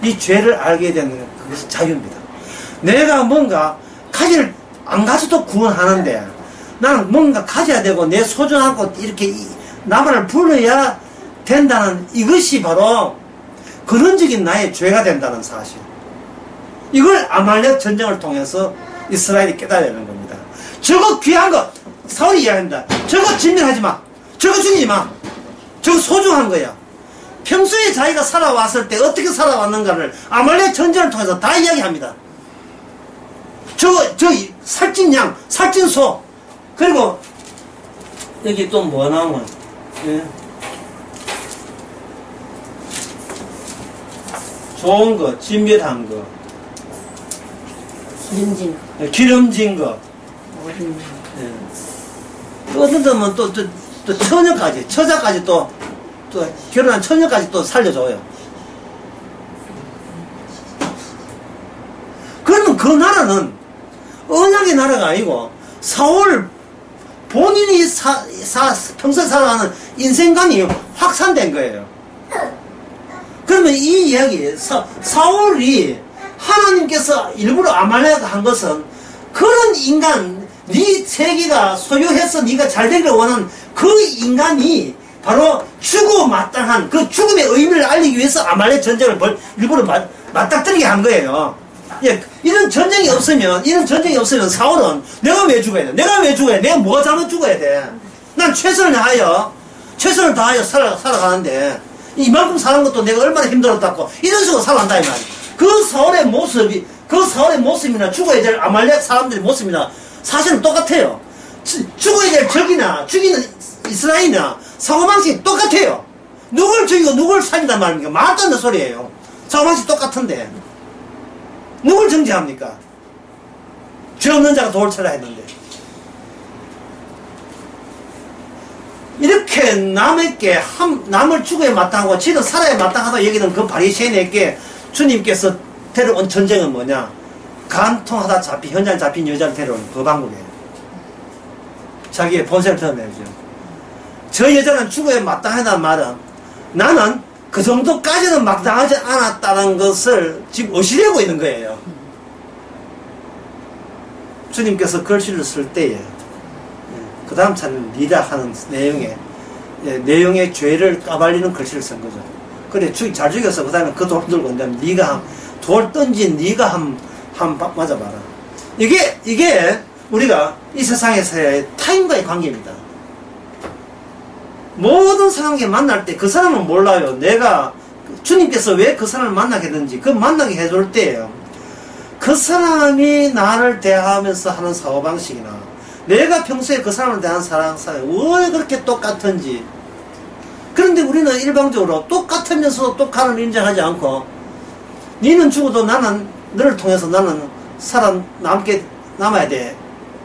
이 죄를 알게 되는 그것이 자유입니다. 내가 뭔가 안 가져도 구원하는데 나는 뭔가 가져야 되고 내 소중한 것 이렇게 나만을 불러야 된다는 이것이 바로 근원적인 나의 죄가 된다는 사실. 이걸 아말렉 전쟁을 통해서 이스라엘이 깨달아야 하는 겁니다. 저거 귀한 것, 사울이 이야기합니다. 저거 진멸하지 마. 저거 죽이지 마. 저거 소중한 거야. 평소에 자기가 살아왔을 때 어떻게 살아왔는가를 아말렉 전쟁을 통해서 다 이야기합니다. 저 살찐 양, 살찐 소. 그리고 여기 또 뭐 나오면 좋은 거, 진멸한 거, 기름진 거. 또 어떤 데면 또 처녀까지, 처자까지 또 결혼한 처녀까지 또 살려줘요. 그러면 그 나라는 언약의 나라가 아니고 사울 본인이 평소에 살아가는 인생관이 확산된 거예요. 그러면 이 이야기, 사울이 하나님께서 일부러 아말렉 한 것은 그런 인간, 네 세계가 소유해서 네가 잘 되기를 원하는 그 인간이 바로 죽어 마땅한 그 죽음의 의미를 알리기 위해서 아말렉 전쟁을 일부러 맞닥뜨리게 한 거예요. 예, 이런 전쟁이 없으면 사울은 내가 왜 죽어야 돼? 내가 뭐가 잘못 죽어야 돼? 난 최선을 다하여 살아가는데 이만큼 사는 것도 내가 얼마나 힘들었다고 이런 식으로 살아간다 이 말이야. 그 사울의 모습이나 죽어야 될 아말렉 사람들의 모습이나 사실은 똑같아요. 죽어야 될 적이나 죽이는 이스라엘이나 사고방식이 똑같아요. 누굴 죽이고 누굴 살린단 말입니까? 말도 안 되는 소리예요. 사고방식 똑같은데 누굴 정죄합니까? 죄 없는 자가 도를 쳐라 했는데 이렇게 남을 죽어야 마땅하고 지는 살아야 마땅하다 여기는 그 바리새인에게 주님께서 데려온 전쟁은 뭐냐? 간통하다 현장 잡힌 여자를 데려온 그 방법이에요. 자기의 본색을 드러내죠. 저 여자는 죽어야 마땅하다는 말은 나는 그 정도까지는 마땅하지 않았다는 것을 지금 의심하고 있는 거예요. 주님께서 글씨를 쓸 때에 그 다음 차는 리다 하는 내용의 죄를 까발리는 글씨를 쓴 거죠. 그래 잘 죽였어. 그 다음에 그 돌 들고 온다면 네가 돌 던진 네가 한 맞아봐라. 이게 우리가 이 세상에서의 타인과의 관계입니다. 모든 사람에게 만날 때 그 사람은 몰라요. 내가 주님께서 왜 그 사람을 만나게 했는지 그 만나게 해줄 때예요. 그 사람이 나를 대하면서 하는 사고방식이나 내가 평소에 그 사람을 대하는 사람이 왜 그렇게 똑같은지. 그런데 우리는 일방적으로 똑같으면서도 똑같은 인정하지 않고 니는 죽어도 나는 너를 통해서 나는 남아야 돼.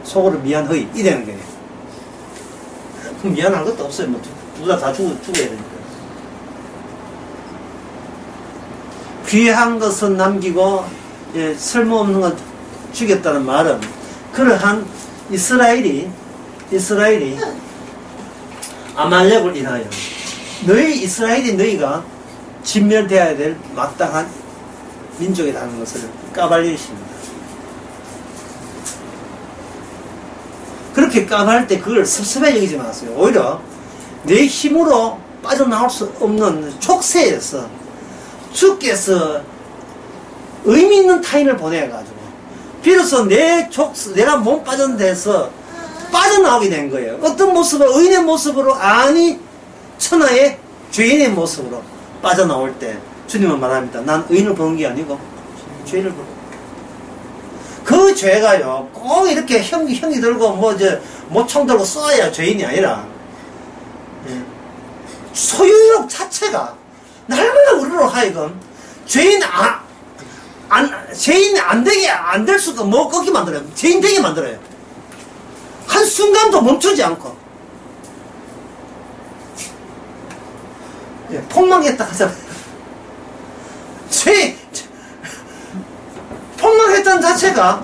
속으로 미안허이 이되는 거예요. 미안한 것도 없어요. 뭐 둘 다 죽어야 되니까. 귀한 것은 남기고 예, 쓸모없는 건 죽였다는 말은 그러한 이스라엘이 아말렉을 인하여 이스라엘이 너희가 진멸되어야 될 마땅한 민족이라는 것을 까발리십니다. 그렇게 까발릴 때 그걸 섭섭해 여기지 마세요. 오히려 내 힘으로 빠져나올 수 없는 촉새에서 주께서 의미 있는 타인을 보내가지고 비로소 내가 몸 빠진 데서 빠져나오게 된 거예요. 어떤 모습으로? 의인의 모습으로, 아니 천하의 죄인의 모습으로 빠져나올 때 주님은 말합니다. 난 의인을 보는 게 아니고 죄인을 보는 거예요. 그 죄가요 꼭 이렇게 형기 들고 총 들고 쏘아야 죄인이 아니라 소유욕 자체가 날마다 우리로 하여금 죄인이 안 될 수가 뭐 꺾게 만들어요. 죄인 되게 만들어요. 한순간도 멈추지 않고. 예, 폭망했다 하잖아요. 폭망했다는 자체가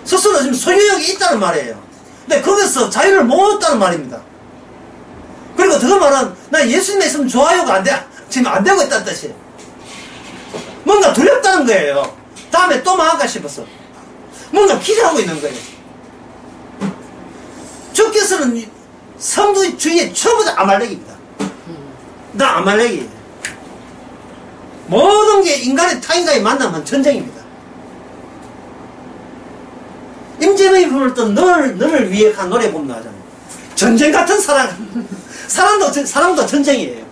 스스로 지금 소유욕이 있다는 말이에요. 근데 거기서 자유를 못 얻었다는 말입니다. 그리고 더 말은 나 예수님에 있으면 좋아요가 지금 안 되고 있다는 뜻이에요. 뭔가 두렵다는 거예요. 다음에 또 망할까 싶어서 뭔가 기대하고 있는 거예요. 주께서는 성도 주위에 전부 다 아말렉입니다. 나 아말렉이에요. 모든 게 타인과의 만나면 전쟁입니다. 임재명이 부르던 너를 위해 간 노래 보면 나잖아요. 전쟁 같은 사랑도 전쟁이에요.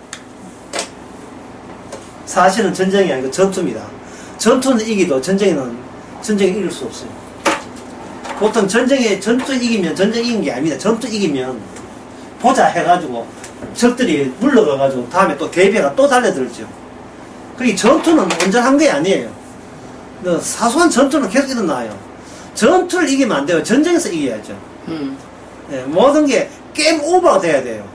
사실은 전쟁이 아니고 전투입니다. 전투는 이기도 전쟁이 이길 수 없어요. 보통 전투 이기면 전쟁 이긴 게 아닙니다. 전투 이기면 보자 해가지고 적들이 물러가가지고 다음에 또 대비가 또 달려들죠. 그러니까 전투는 온전한 게 아니에요. 사소한 전투는 계속 일어나요. 전투를 이기면 안 돼요. 전쟁에서 이겨야죠. 네, 모든 게 게임 오버가 돼야 돼요.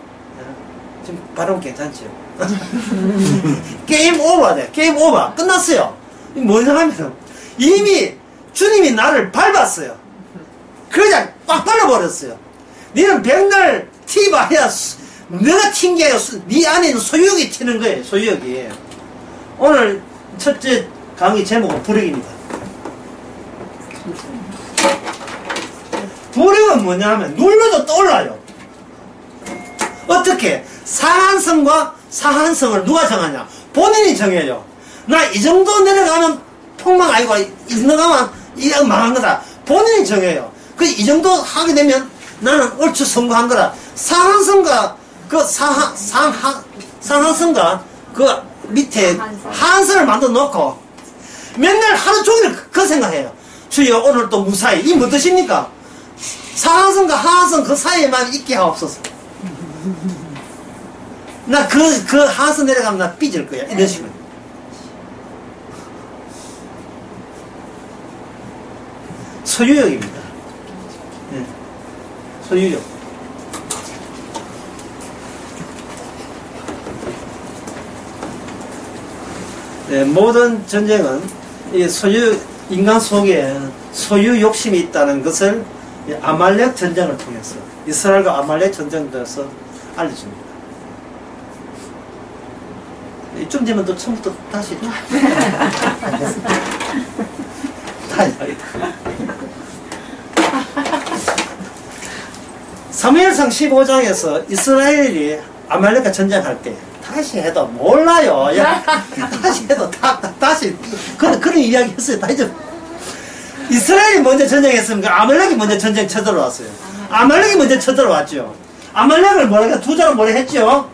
지금 발음 괜찮죠? 게임 오버가 돼요. 게임 오버. 끝났어요. 뭐냐 하면 이미 주님이 나를 밟았어요. 그냥 빡 발라버렸어요. 니는 백날 티봐야 내가 튄 게 아니라 네 안에 있는 소유욕이 튀는 거예요. 소유욕이. 오늘 첫째 강의 제목은 불욕입니다. 불욕은 뭐냐 하면 눌러도 떠올라요. 어떻게? 상한성과 사한성을 누가 정하냐? 본인이 정해요. 나 이 정도 내려가면 폭망 아니고 이 정도 가면 이거 망한 거다. 본인이 정해요. 이 정도 하게 되면 나는 얼추 성공한 거다. 상한성과 상한성과 그 밑에 하한선을 만들어 놓고 맨날 하루 종일 그 생각해요. 주여 오늘 또 무사히. 이 뭐 뜻입니까? 상한선과 하한선 그 사이에만 있게 하옵소서. 나 그 하한선 내려가면 나 삐질 거야. 이런 식으로. 소유욕입니다. 네. 소유욕. 네, 모든 전쟁은 인간 속에 소유 욕심이 있다는 것을 아말렉 전쟁을 통해서 이스라엘과 아말렉 전쟁을 통해서 알려줍니다. 이쯤 되면 또 처음부터 다시 사무엘상 15장에서 이스라엘이 아말렉과 전쟁할 때 다시 해도 몰라요. 야, 다시 해도 다시 그런 이야기 했어요. 다 이제 이스라엘이 먼저 전쟁했습니까? 아말렉이 먼저 전쟁 쳐들어왔어요. 아말렉이 먼저 쳐들어왔죠. 아말렉을 두 자로 뭐라 했죠?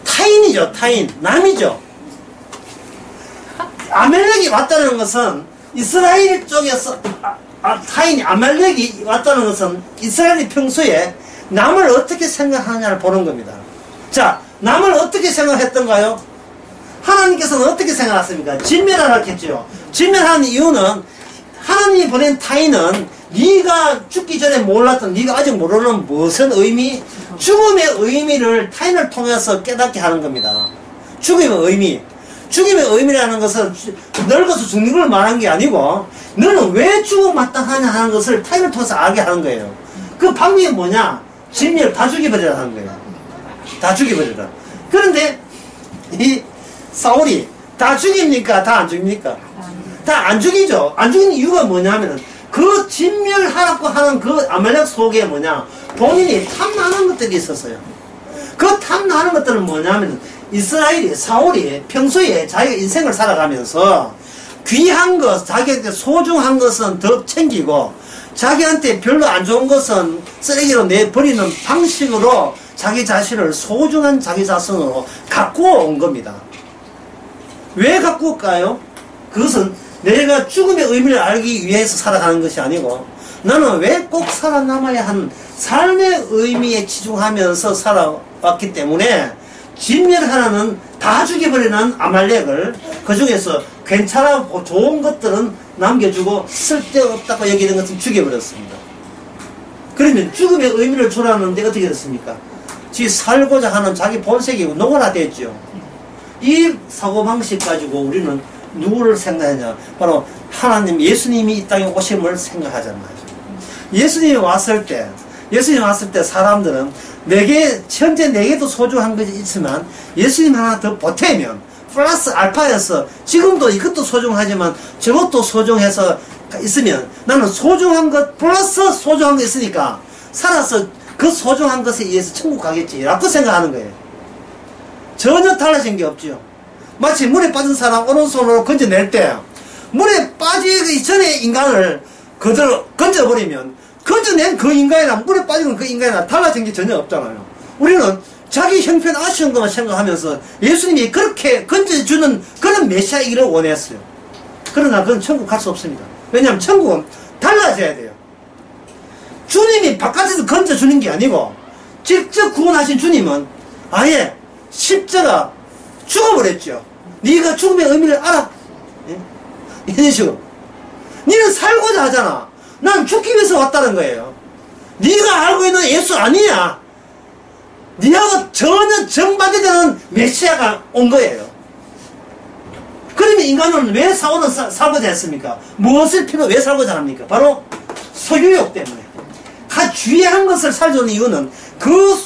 타인이죠. 타인. 남이죠. 아말렉이 왔다는 것은 이스라엘 쪽에서 타인이 아말렉이 왔다는 것은 이스라엘이 평소에 남을 어떻게 생각하느냐를 보는 겁니다. 자, 남을 어떻게 생각했던가요? 하나님께서는 어떻게 생각했습니까? 진멸하라 했죠. 진멸하는 이유는 하나님이 보낸 타인은 네가 죽기 전에 몰랐던, 네가 아직 모르는 무슨 의미, 죽음의 의미를 타인을 통해서 깨닫게 하는 겁니다. 죽음의 의미. 죽임의 의미라는 것은 늙어서 죽는 걸 말한 게 아니고 너는 왜 죽음 마땅하냐 하는 것을 타임을 통해서 알게 하는 거예요. 그 방법이 뭐냐? 진미를 다 죽여버리라 하는 거예요. 다 죽여버리라. 그런데 이 사울이 다 죽입니까? 다 안 죽입니까? 다 안 죽이죠. 안 죽이는 이유가 뭐냐면은 그 진멸하라고 하는 그 아말렉 속에 뭐냐? 본인이 탐나는 것들이 있었어요. 그 탐나는 것들은 뭐냐면 이스라엘이 사울이 평소에 자기가 인생을 살아가면서 귀한 것, 자기한테 소중한 것은 더 챙기고 자기한테 별로 안 좋은 것은 쓰레기로 내버리는 방식으로 자기 자신을 소중한 자기 자신으로 갖고 온 겁니다. 왜 갖고 올까요? 그것은 내가 죽음의 의미를 알기 위해서 살아가는 것이 아니고 나는 왜 꼭 살아남아야 하는 삶의 의미에 치중하면서 살아왔기 때문에 진멸하라는 다 죽여버리는 아말렉을 그 중에서 괜찮고 좋은 것들은 남겨주고 쓸데없다고 여기는 것은 죽여버렸습니다. 그러면 죽음의 의미를 주라는데 어떻게 됐습니까? 지 살고자 하는 자기 본색이고 노골화됐죠. 이 사고방식 가지고 우리는 누구를 생각하냐? 바로 하나님, 예수님이 이 땅에 오심을 생각하잖아요. 예수님이 왔을 때 사람들은 현재 내게도 소중한 것이 있지만 예수님 하나 더 보태면 플러스 알파여서 지금도 이것도 소중하지만 저것도 소중해서 있으면 나는 소중한 것 플러스 소중한 거 있으니까 살아서 그 소중한 것에 의해서 천국 가겠지 라고 생각하는 거예요. 전혀 달라진 게 없지요. 마치 물에 빠진 사람 오른손으로 건져낼 때 물에 빠지기 전에 인간을 그대로 건져버리면 건져낸 그 인간이랑 물에 빠지는 그 인간이랑 달라진 게 전혀 없잖아요. 우리는 자기 형편 아쉬운 것만 생각하면서 예수님이 그렇게 건져주는 그런 메시아이기를 원했어요. 그러나 그건 천국 갈 수 없습니다. 왜냐하면 천국은 달라져야 돼요. 주님이 바깥에서 건져주는 게 아니고 직접 구원하신 주님은 아예 십자가 죽어버렸죠. 네가 죽음의 의미를 알아? 예? 이런 식으로. 너는 살고자 하잖아. 난 죽기 위해서 왔다는 거예요. 네가 알고 있는 예수 아니야. 네하고 전혀 정반대되는 메시아가 온 거예요. 그러면 인간은 왜 사고는 살고자 했습니까? 무엇을 필요로 왜 살고자 합니까? 바로 소유욕 때문에. 귀한 것을 살려는 이유는 그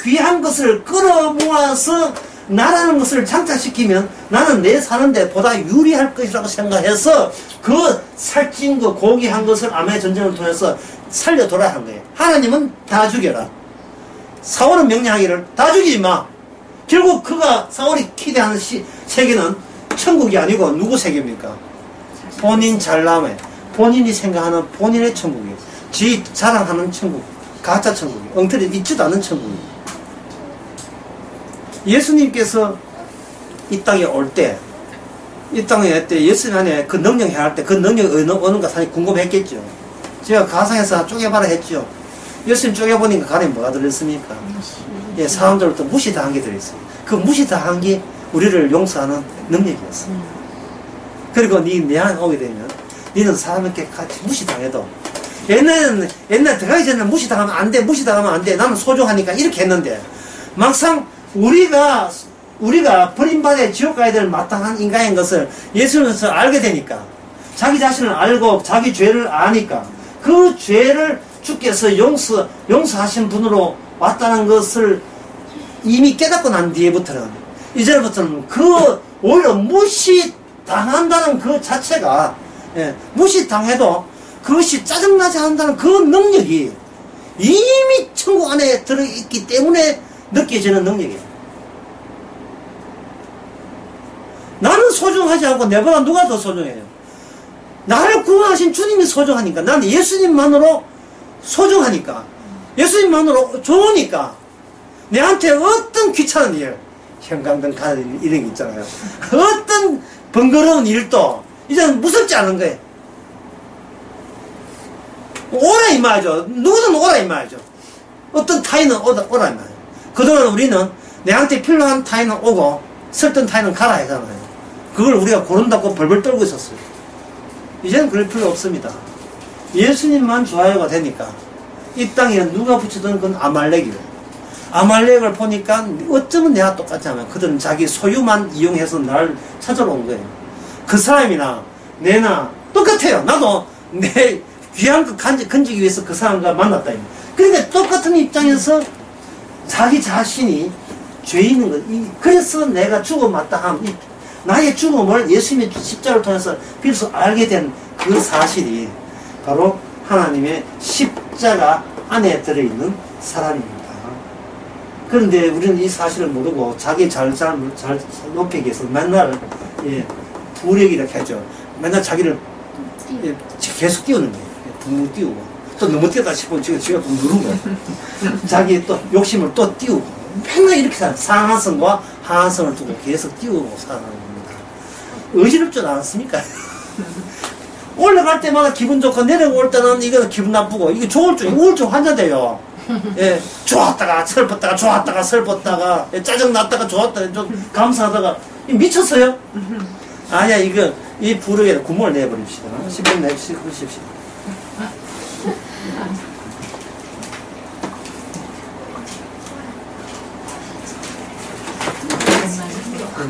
귀한 것을 끌어모아서 나라는 것을 장착시키면 나는 내 사는데 보다 유리할 것이라고 생각해서 그 살찐 거 고귀한 것을 암의 전쟁을 통해서 살려둬라 한 거예요. 하나님은 다 죽여라. 사울은 명령하기를 다 죽이지 마. 결국 사울이 기대하는 세계는 천국이 아니고 누구 세계입니까? 본인 잘남에 본인이 생각하는 본인의 천국이에요. 지 자랑하는 천국, 가짜 천국이에요. 엉터리 있지도 않은 천국이에요. 예수님께서 이 땅에 올 때, 예수님 안에 그 능력 행할 때 그 능력이 어는가 사실 궁금했겠죠. 제가 가상에서 쪼개봐라 했죠. 예수님 쪼개보니까 가래 뭐가 들었습니까? 예, 사람들부터 무시당한 게 들어있어요. 그 무시당한 게 우리를 용서하는 능력이었어요. 그리고 내 안에 오게 되면 너는 사람에게 같이 무시당해도 옛날 들어가기 전에 무시당하면 안 돼. 나는 소중하니까 이렇게 했는데 막상 우리가 버림받아 지옥 가야 될 마땅한 인간인 것을 예수님께서 알게 되니까 자기 자신을 알고 자기 죄를 아니까 그 죄를 주께서 용서하신 분으로 왔다는 것을 이미 깨닫고 난 뒤에부터는 이제부터는 오히려 무시당한다는 그 자체가 무시당해도 그것이 짜증나지 않는다는 그 능력이 이미 천국 안에 들어있기 때문에 느껴지는 능력이에요. 나는 소중하지 않고 내보다 누가 더 소중해요? 나를 구원하신 주님이 소중하니까 나는 예수님만으로 소중하니까 예수님만으로 좋으니까 내한테 어떤 귀찮은 일 형광등 가는 일 이런 게 있잖아요. 어떤 번거로운 일도 이제는 무섭지 않은 거예요. 오라 이 말이죠. 누구든 오라 이 말이죠. 어떤 타인은 오라 이 말이죠. 그동안 우리는 내한테 필요한 타인은 오고 설득 타인은 가라 하잖아요. 그걸 우리가 고른다고 벌벌 떨고 있었어요. 이제는 그럴 필요 없습니다. 예수님만 좋아요가 되니까 이 땅에 누가 붙이든 그건 아말렉이에요. 아말렉을 보니까 어쩌면 내가 똑같잖아. 그들은 자기 소유만 이용해서 날 찾아러 온 거예요. 그 사람이나 내나 똑같아요. 나도 내 귀한 거 건지기 위해서 그 사람과 만났다. 그러니까 똑같은 입장에서 자기 자신이 죄인인 거. 그래서 내가 죽음 마땅함. 나의 죽음을 예수님의 십자가를 통해서 비로소 알게 된 그 사실이 바로 하나님의 십자가 안에 들어있는 사람입니다. 그런데 우리는 이 사실을 모르고 자기 잘 높이기 위해서 맨날 부력이라고 하죠. 맨날 자기를 계속 띄우는 거예요. 붕붕 띄우고 또 너무 띄우다 싶으면 지가 또 누르고 자기 또 욕심을 또 띄우고 맨날 이렇게 상한선과 하한선을 두고 계속 띄우고 사는 겁니다. 어지럽지 않습니까? 올라갈 때마다 기분 좋고 내려올 때는 이거는 기분 나쁘고 이게 우울증 환자 돼요. 예, 좋았다가 슬펐다가 좋았다가 슬펐다가 짜증났다가 좋았다가 좀 감사하다가 미쳤어요? 아니야 이 부르게 구멍을 내버립시다. 10분 내십시오.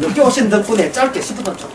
여기 오신 덕분에 짧게 10분 좀